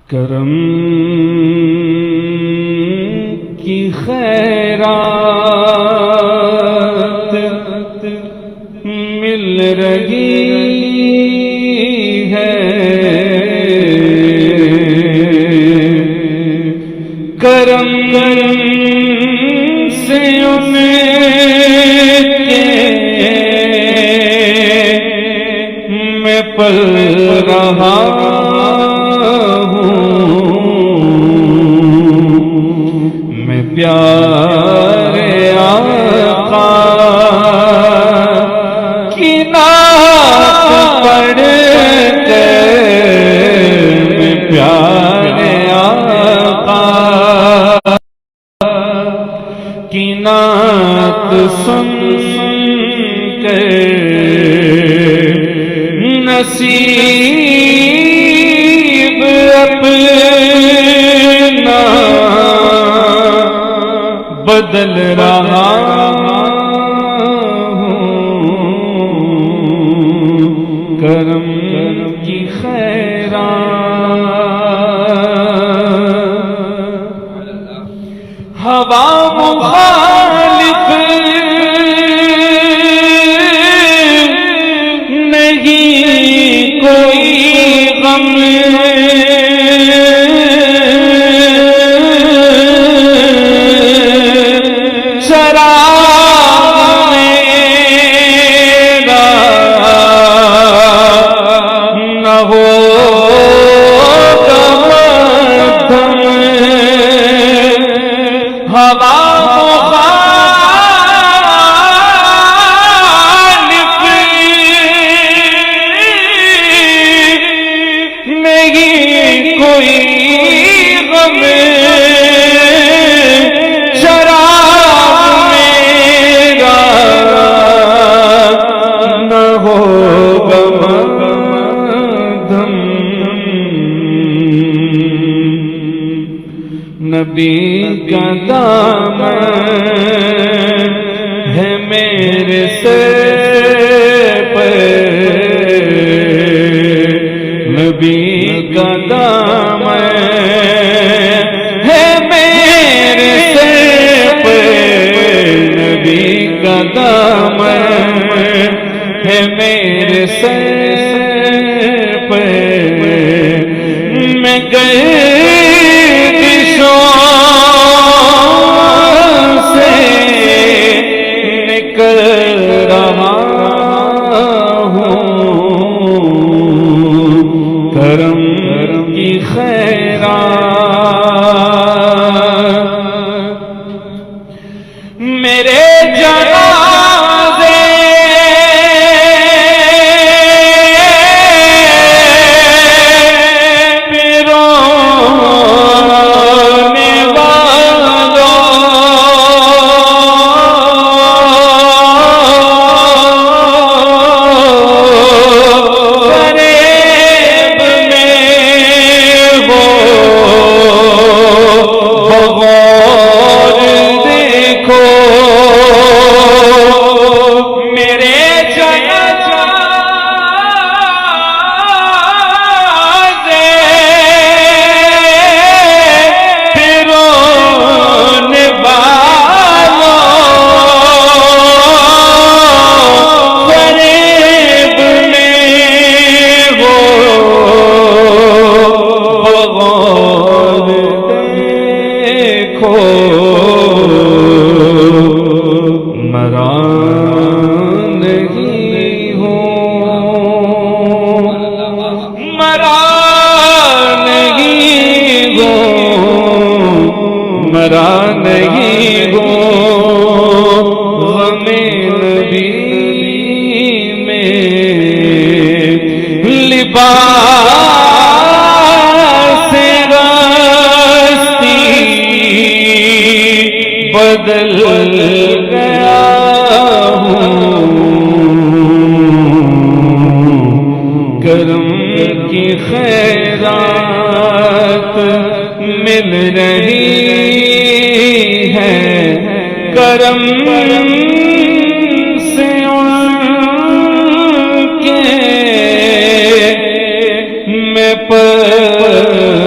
کرم کی خیرات مل رہی ہے، کرم سے ان کے میں پل رہا پیارے آقا کی نعت پڑھ کے، میں پیارے آقا کی نعت سن کے نصیب اپنا بدل رہا ہوں، کرم کی خیرات ہوا مخالف نہیں کوئی غم، نبی کا دامن ہے میرے سر پہ، نبی کا دامن ہے میرے سر پہ، نبی کا دامن ہے میرے سر پہ، میں گئے میرے جنازے پہ رونے والوں، قریب میں ہو بغور دیکھو، مرا نہیں ہوں غم نبی میں، لباس راستی بدل گیا ہوں، کرم کی خیرات مل رہی ہے، کرم سے ان کے میں پر